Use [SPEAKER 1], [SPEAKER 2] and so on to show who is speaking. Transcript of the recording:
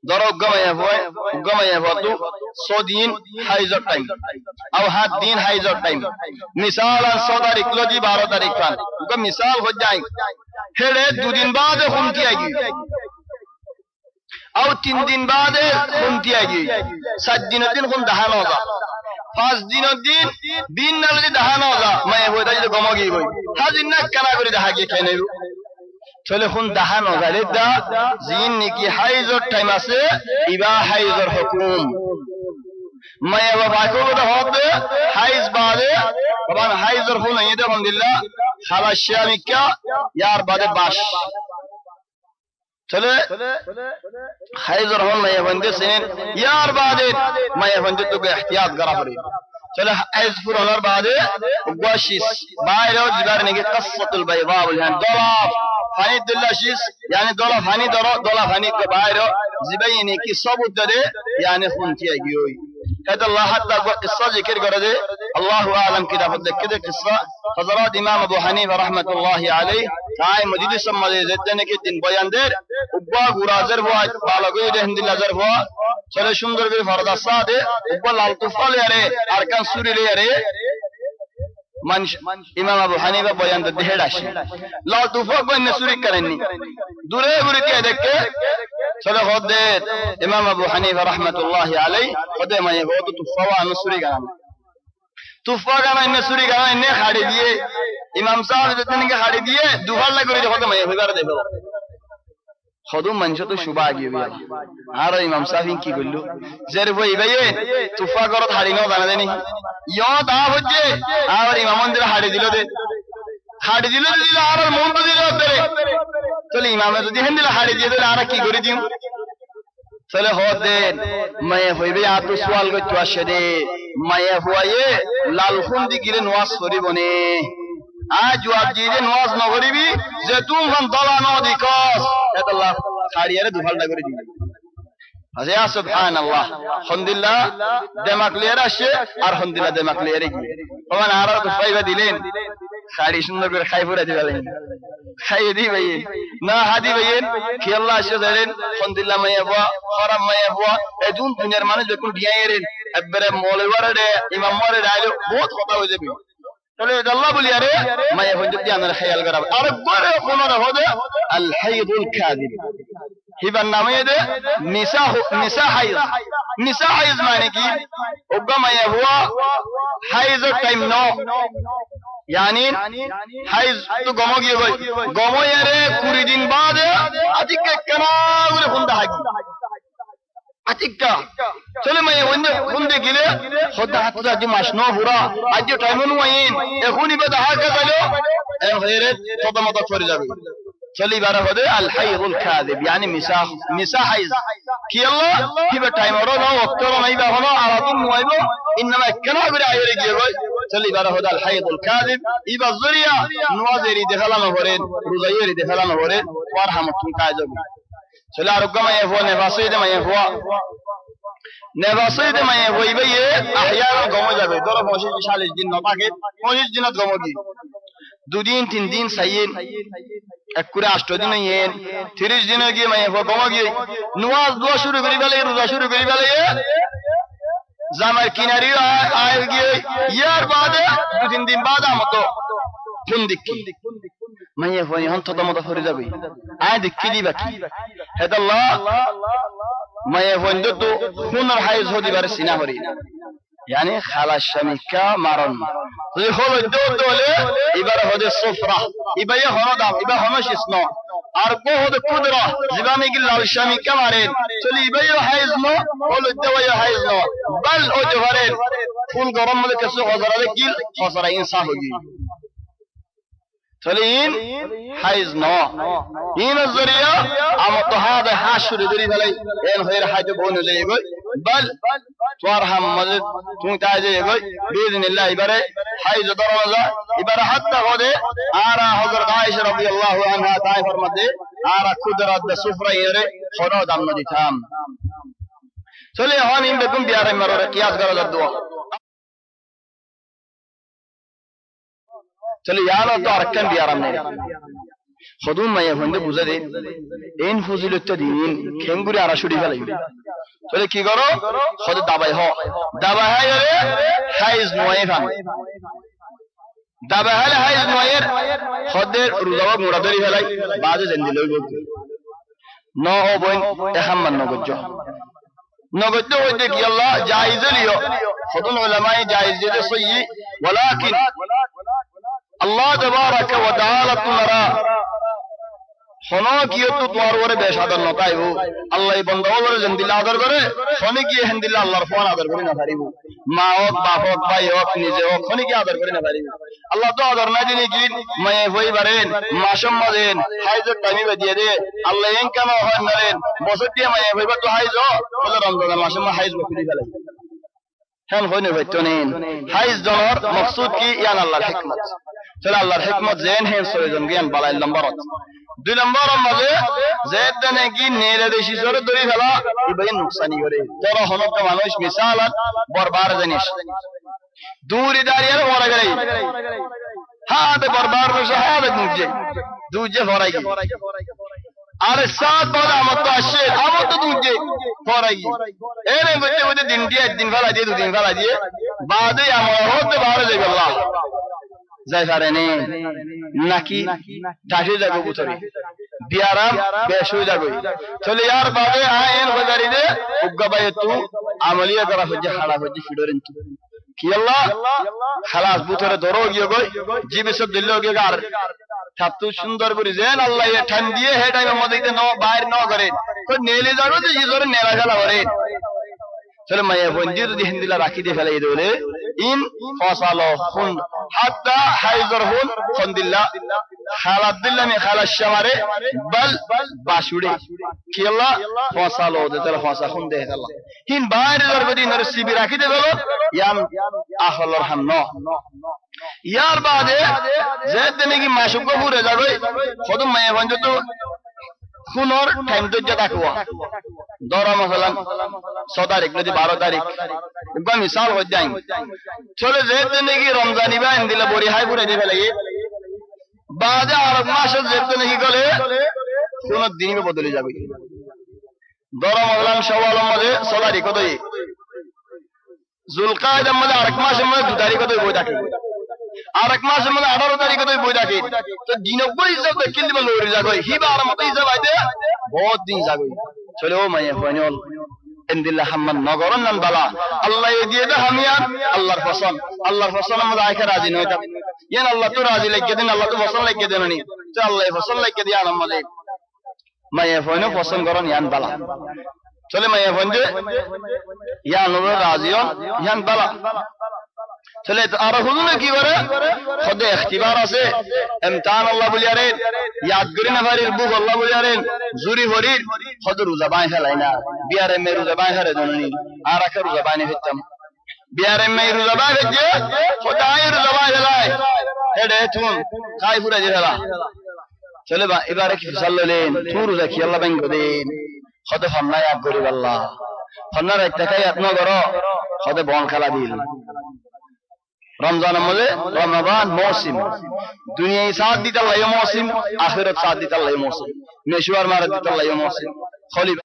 [SPEAKER 1] ধরো গমায়া তো 100 দিন হাইজর টাইম আর 7 দিন হাইজর টাইম মিসাল 100 তারিখ লজি 12 তারিখ কান তো মিসাল हो जाए হেড়ে 2 দিন বাদে খুনতি আইগি আর 3 দিন বাদে খুনতি আইগি 7 দিনের দিন খুন দাহানো হগা 5 দিনের দিন নালে দাহানো হগা মায়ে হইতা যদি গমগি হই হাজির না কানা করে দাহাগে খাই নাইবো চলে খুন দাহানো গালে দা জিন নাকি হাইজর টাইম আছে ইবা হাইজর হুকুম মায়া বাবা কোটা হবে হাইজ বাদে বাবা হাইজর খুন এদে আলহামদুলিল্লাহ খালাস শামিকা ইয়ার বাদে বাস চলে হাইজর হন মায়া বন্দে সেন ইয়ার বাদে মায়া বন্দে তো এহতিয়াত করা পড়ে চলে হাইজ পুরানোর বাদে ওয়াশিস বাইরে জিবার নাকি কসতুল বাইদা বলেন দলা ফানি দিল্লাশিস yani দলা ফানি দলা ফানি কে বাইরে জিবাইনি কি সবুত দে yani খুনতি আগিওই هذا الله حتى قصة ذكر قرده الله أعلم كده بدك كده قصة حضرات إمام أبو حنيفة رحمة الله عليه تعالى مجلس سمع زيتنا كده بيان در وبا غرازر هو بالغوي ده هندي لازر هو چلے সুন্দর করে ফরদা সাদে وبا লাল তুফাল ইয়ারে আরকান সুরি লে ইয়ারে ইমাম আবু হানিফা বয়ান দে হেডাশি লাল তুফা বয়ান সুরি করেননি দূরে দূরে কে দেখে চলে হদে ইমাম আবু হানিফা রাহমাতুল্লাহি আলাইহি হদে মায়ে হদ তুফা নসুরি গান তুফা গান নসুরি গান নে খাড়ি দিয়ে ইমাম সাহেব যেদিনকে খাড়ি দিয়ে দুহাল লাগি করে হদে মায়ে হইবার দেখো হদু মঞ্চ তো শুবা গিয়ে আর ইমাম সাহেব কি কইলো জের ভাই ভাই তুফা করত হাড়ি নাও জানা দেনি ইয়ো দা হচ্ছে আর ইমাম মন্দির হাড়ি দিল আর মন তো দিল ধরে চলে ইমামে যদি হেন্দিলা হাড়ি দিয়ে দিলে আর কি করে দিম চলে হদে মায়ে হইবে আত সওয়াল করতে আসে দে মায়ে হুয়ায়ে লাল খুন দি গিরে নওয়াজ করিবনে আজ জবাব দিয়ে নওয়াজ না করিবি যে তুমি হন দলা ন দিকস আল্লাহ খাড়িয়ারে দুফালটা করে দিবি আজে সুবহানাল্লাহ আলহামদুলিল্লাহ দেমাক লিয়ার আসে আর আলহামদুলিল্লাহ দেমাক লিয়ারে কি ওমান আর তো ফাইবা দিলেন খাড়ি সুন্দর করে খাই পুরা দিবেন খাই দি ভাই না হাদি ভাই কি আল্লাহ আসে দেন আলহামদুলিল্লাহ মাইয়া বাবা খরাম মাইয়া বাবা এজুন দুনিয়ার মানুষ যখন ডিয়াইরেন একবারে মৌলওয়ারে ইমাম ওয়ারে ডাইলো বহুত কথা হয়ে যাবে তাহলে আল্লাহ বলি আরে মাইয়া হইতে দি আমরা খেয়াল করাব আর বড় কোন হদে আল হাইদুল কাযিব হিবার নামে দে নিসা হাইজ মানে কি ওগা মাইয়া হুয়া হাইজ টাইম নো yani হাইজ তো গম গিয়ে গই গম ইয়ারে 20 দিন বাদে আদিকে কেনা করে হুন্ডা হাগি আতিকা চলে মাইয়া হুন্ডে গিলে খোদা হাতটা আজি মাস নো পুরা আজ টাইম নু আইন এখনি বেদা হাকে গেল এ হইরে তদমত করে যাবে চলি বারে হদে আল হাইদুল কাযিব yani মিসা হাইজ কি আল্লাহ কি বে টাইম ওরো না ওক্তর মাইবা হলো আর তুমি মাইবো ইনমা কেনা করে আইরে গিয়ে গই চলি বারে হদে আল হাইদুল কাযিব ইবা জরিয়া নওয়াজেরি দেখালানো হরে রোজাইরি দেখালানো হরে ওয়ারহামতুন কাযিব চলে আর গমায়ে হো নেভাসইদে মায়ে হো নেভাসইদে মায়ে হইবে আহইয়া গম যাবে ধরো 40 দিন নতাকে 40 দিনত গমগি 2 দিন 3 দিন সাইয়েন এক করে 8 দিন ইয়েন 30 দিনে গিয়ে মায়ে হো গমগি নওয়াজ দোয়া শুরু করি বলে রোজা শুরু করি বলে জামার কিনারি আয় গিয়ে ইয়ার বাদে 2-3 দিন বাদ আমতো কোন দিকি মাইয়া হই হন তো মত হরে যাবে আয় দেখি দিবা কি হেদাল্লাহ মাইয়া হইন্দ তো হুনার হাইজ হদি বারে সিনা হরি yani খালাস শামিকা মারন যদি হলো দোলে এবারে হদে সুফরা ইবায়ে হনদাম ইবা হনশিস ন আর কো হদে কুদরা জিবামে কি লাল শামিকা মারেন চলি ইবায়ে হাইজ ন হলো দেওয়া হাইজ ন বল ও জহরে ফুল গরম মধ্যে কিছু হজরালে কি হজরা ইনসাফ হগি চলিন হাইজ ন ইন জরিয়া আমত হাদা হাশুর দরি ভালাই এন হইর হাজে বন লই গই বল তোরহাম মজদ তুমি তাজে গই বিইذنিল্লাহ ইবারে হাইজ দরওয়াজা ইবারে হাত্তা হদে আরা হযরত আয়েশা রাদিয়াল্লাহু আনহা তাই ফরমাতে আরা কুদরত দে সুফরা ইরে খনো দাম নদি থাম চলে হন ইন বেকুম বিয়ারে মাররে কিয়াস করা দোয়া চলে ইয়ালো তো আরকান বিয়ারাম নেই সদুন মাইয়া ফন্দে বুঝা দে এন ফজিলতটা দিন খেঙ্গুরে আরা ছুটি ফেলাই তাহলে কি করো সদ দাবাই দাবাই হলে হাইজ নয় ফান দাবাই হলে হাইজ নয়ের সদের রোজাও মোড়া ধরি ফেলাই বাজে জেন দিলই বলতে ন ও বইন এহাম্মান নগজ্য হইতে কি আল্লাহ জায়েজ লিও সদুন উলামায়ে জায়েজ দিতে সহি ওয়ালাকিন আল্লাহ তাবারাকা ওয়া তাআলা তুমারা শোনো কি তো তোমার ওরে বেশাদর নতাইব আল্লাহ এই বন্ধ ওরে জিন্দিল্লাহ আদর করে শোনে কি হিন্দিল্লাহ আল্লাহর ফোন আদর করে না পারিব মা হোক বাপ হোক ভাই হোক নিজে হোক শোনে কি আদর করে না পারিব আল্লাহ তো আদর না দিনি কি মায়ে হই পারেন মাসম মাদেন হাইজের টাইমে দিয়ে দে আল্লাহ এন কেন হয় নারেন বছর দিয়ে মায়ে হইবা তো হাইজ বলে রমজান মাসে হাইজ বকরি ফেলে হ্যাঁ হইনে হইতো নেন হাইজ জনর মকসুদ কি ইয়ান আল্লাহর হিকমত চলে আল্লাহর হিকমত জেন হেন সয়জন জ্ঞান বালাই নম্বর 2 নম্বর মাঝে যেতে নাকি নেরে দেশি জোরে ধরে ফেলা ইবাই নুকসানি করে তোরা হনক মানুষ মিসালাত বরবার জানিস দূরে দাঁড়িয়ে ওরা গেলে হাতে বরবার বসে হাতে দুজে ফরাই আরে সাত বলে আমার তো আসে আমার তো দুজে ফরাই এরে বলতে বলতে দিন দিয়ে একদিন ফেলা দিয়ে দুদিন ফেলা দিয়ে বাদে আমার হতে বাড়ে যাবে আল্লাহ যাই পারে নে নাকি ঠাসে যাবো বুতরে বিয়ারাম বেশ হয়ে যাবে চলে यार বাদে আইন বাজারি দে উগবাই তু আমলিয়া করা হচ্ছে হালা হচ্ছে ফিডরেন কি আল্লাহ খালাস বুতরে ধরো গিয়ে গই জিবে সব দিল গিয়ে আর ছাত্র সুন্দর করে যেন আল্লাহ এ ঠান দিয়ে হে টাইমে মধ্যে ন বাইরে ন করে কই নেলে যাবে যে জোরে নেলা খেলা করে চলে মায়া বন্দি যদি হিন্দিলা রাখি দিয়ে ফেলাই দেলে ইন ফাসালো খুন হাত্তা হাইজর হুন খুনদিল্লাহ খালাদ দিল্লাহ মে খালাস শামারে বল বাসুড়ে কি আল্লাহ ফাসালো দে তাহলে ফাসা খুন দে আল্লাহ হিন বাইরে জরবদি নরসিবি রাখি দে বলো ইয়াম আহলর হাম ন ইয়ার বাদে যেতে নাকি মাসুক পুরে যাবে খদম মায়া বন্ধ তো খুনর টাইম তো যেটা কোয়া দরা মহলান 6 তারিখ নদী 12 তারিখ একবার মিসাল হয়ে যায় চলে যেতে নাকি রমজানি বা দিলে বড়ি হাই পুরে দিবে লাগে বাদে আরব মাসে যেতে নাকি গলে কোন দিন বদলে যাবে দরা মহলান শাওয়াল মধ্যে 6 তারিখ কতই জুলকায়দার মধ্যে আরেক মাসের মধ্যে 2 তারিখ কতই বই থাকে আরেক মাসের মধ্যে 18 তারিখ কতই বই থাকে তো দিনব্বই হিসাব দেখেন দিবে লরি যাবে হিবার মতো হিসাব আইতে বহুত দিন যাবে চলে ও মাইয়া ফাইনাল ইনদিল্লাহ হাম্মান নগরন নাম বালা আল্লাহ দিয়ে দে হামিয়ান আল্লাহর ফসল আমাদের আইখা রাজি নয় তা ইয়ান আল্লাহ তো রাজি লাগিয়ে দেন আল্লাহ তো ফসল লাগিয়ে দেন নি তো আল্লাহ ফসল লাগিয়ে দিয়ান আমাদের মাইয়া ফাইনাল পছন্দ করেন ইয়ান বালা চলে মাইয়া ফাইনাল ইয়ান রাজিয়ন ইয়ান বালা চলে আর হুজুর কি করে খোদে ইখতিবার আছে ইমতিহান আল্লাহ বলিয়ারেন ইয়াদ করি না ভারির বুক আল্লাহ বলিয়ারেন জুরি ভরির খোদ রোজা বাই ফেলাই না বিয়ারে মে রোজা বাই হারে জননি আর আকে রোজা বাই নে হইতাম বিয়ারে মে রোজা বাই হইছে খোদাই রোজা বাই ফেলাই এডে তুম খাই পুরা দিলা চলে বা এবারে কি সাল্লালেন তু রোজা কি আল্লাহ বাইন দেন খোদে ফন্না ইয়াদ করি আল্লাহ ফন্নার একটা কাই আত্ম করো খোদে বন খেলা দিল রমজানের মধ্যে রমাদান মৌসুম দুনিয়ায় সাথ দিতে আল্লাহ মৌসুম আখিরাত সাথ দিতে আল্লাহ মৌসুম মেশুয়ার মারা দিতে আল্লাহ মৌসুম খলিফা